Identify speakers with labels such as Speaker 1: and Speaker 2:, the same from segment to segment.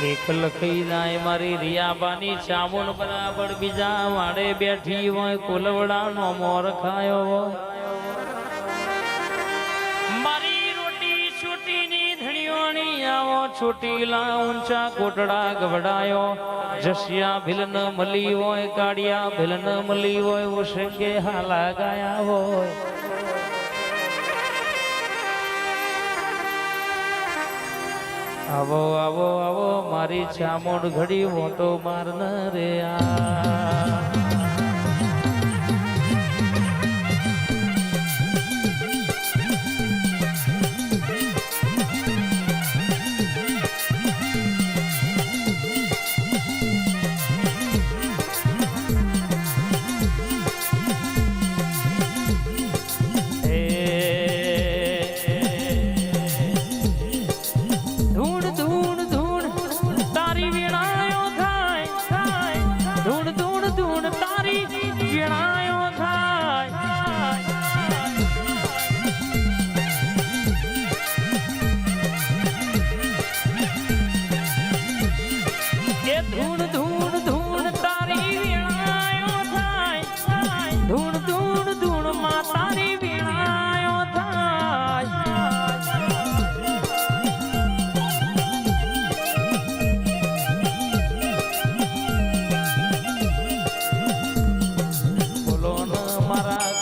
Speaker 1: લેખ લખી જાય મારી રિયાબાની ચામુન બરાબર બીજા વાડે બેઠી હોય કોલવડાનો મોર ખાયો હોય મારી રોટી છૂટીની ધણીઓની આવો છૂટીલા ઊંચા કોટડા ગવડાયો જસિયા ભીલન મલી હોય કાડિયા ભીલન મલી હોય ઉસકે હાલા ગાયા હોય આવો આવો આવો મારી ચામુંડ ઘડી મોટો મારન રે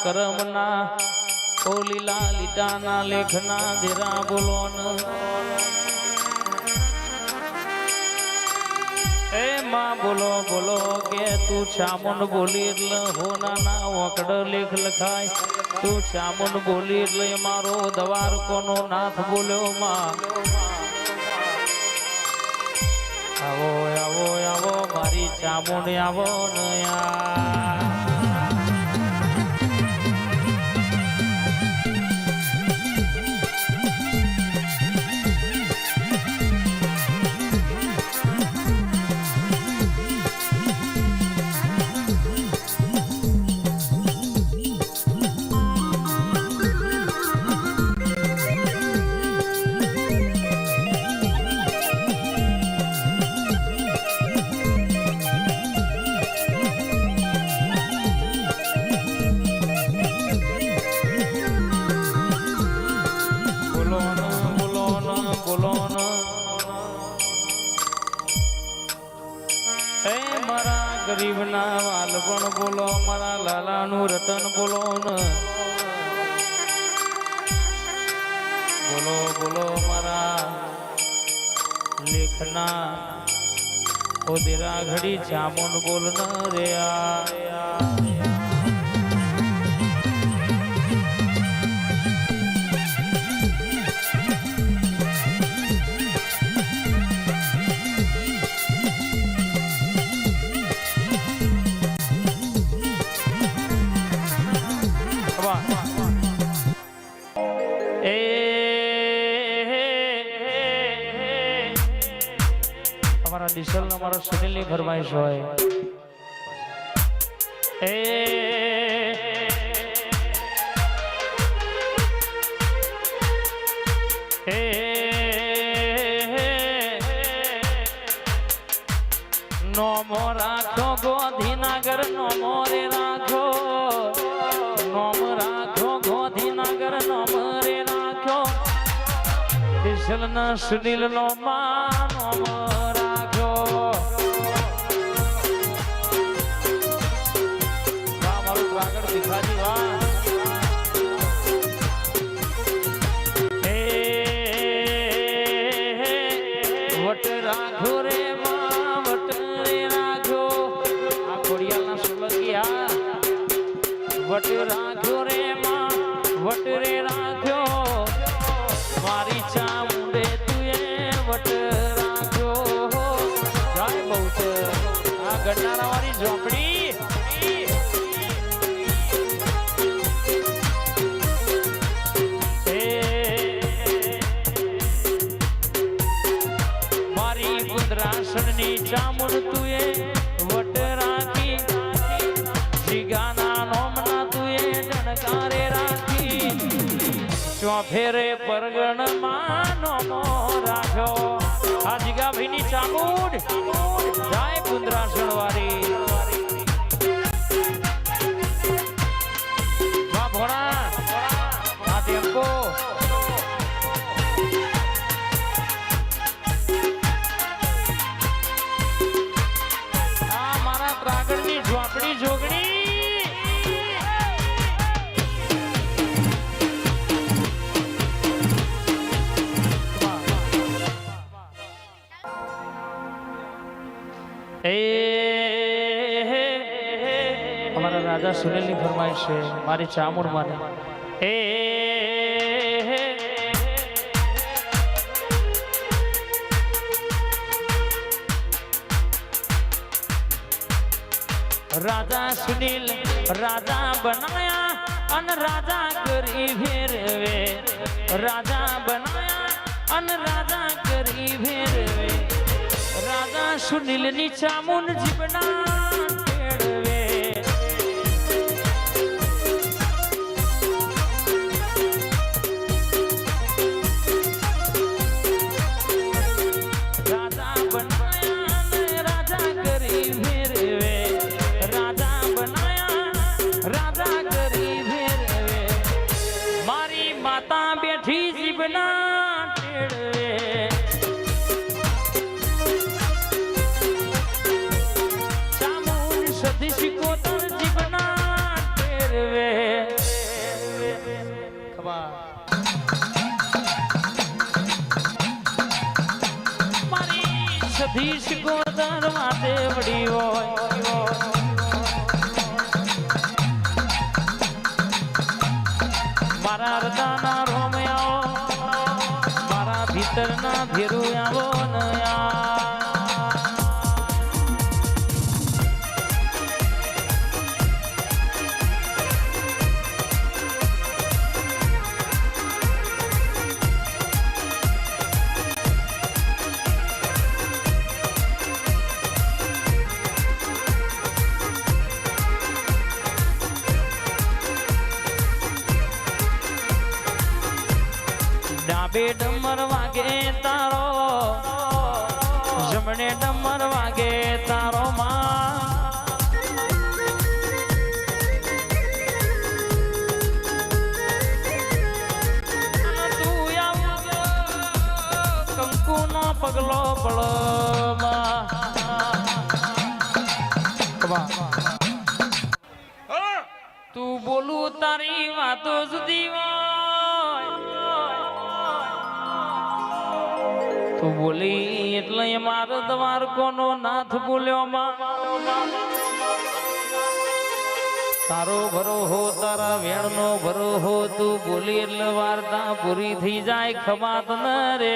Speaker 1: કરમના ઓ લીલા લીટાના લેખના ધીરા બોલોન એ માં બોલો બોલો કે તું ચામુંડ બોલી એટલે હોના ના વકડ લેખ લખાય તું ચામુંડ બોલી એટલે મારો દવાર કોનો નાથ બોલ્યો માં આવો આવો આવો મારી ચામુંડ આવો નયા ગરીબ ના વાલ પણ બોલો મારા લાલા નું રતન બોલો ને બોલો બોલો મારા લેખના ઓદેરા ઘડી ચામુંડ બોલ ન રે અમારા દિશલ અમારા સુનિલ ની ફરમાઈશ હોય નોમો રાખો ગોધીનગર નોમો રે રાખો નોમ રાખો ગોધીનગર નોમ રે રાખો દિશલ ના સુનિલ નો માં નોમ ભિખારી વાહ વટ રાખો રે માં વટ રે રાખો આ કોડિયાના સુલગિયા વટ રાખો રે માં વટ રે રાખો મારી ચામુંડે તુએ વટ રાખો જાય બહુ આ ગન્નારા વાળી ઝોપડી ચામુંડ તુએ વટ રાખી જીગાના નોમના તુએ જણકારે રાખી ચોફેરે પરગણ માં નોમો રાખ્યો આ જીગા ભાઈની ચામુંડ જય કુંદરાસણ વાળી વાહ ભોળા આ ટેમ્પો આ મારા ત્રાગડની ઝોપડી જોગણી हमारा राजा सुनील की फरमाइश है मारी चामुंड माने राजा सुनील राजा बनाया अन राजा करी भेरवे राजा बनाया अन राजा करी भेरवे राजा सुनील नी चामुंड जीवना टेड़वे राजा बनाया ने राजा करी भेरवे राजा बनाया राजा करी भेरवे मारी माता बैठी जीवना टेड़वे सिकोतर जीवना टेरवे मारी सधी सिकोतर माते बड़ी होय मारा हृदयना रोम आओ मारा भीतरना धीरू आवो नया डाबे डमर वागे तारो जमने डमर वागे तारो मां तू कंकु नो पगलो पड़ो तू बोलू तारी वातो सुधी तो बोली એટલે મારો દ્વાર કોનો નાથ બોલ્યો માં તારો ભરો હો તારા વેણનો ભરો હો તું બોલી એટલે વાર્તા પૂરી થઈ જાય ખમાત ન રે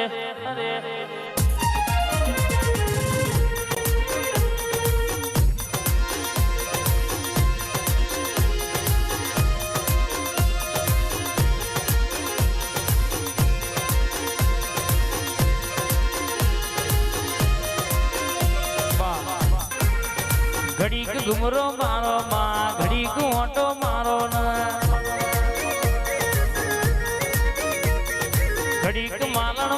Speaker 1: घड़ी को घुमरो मारो माँ घड़ी को ऑटो मारो न घड़ी को मालन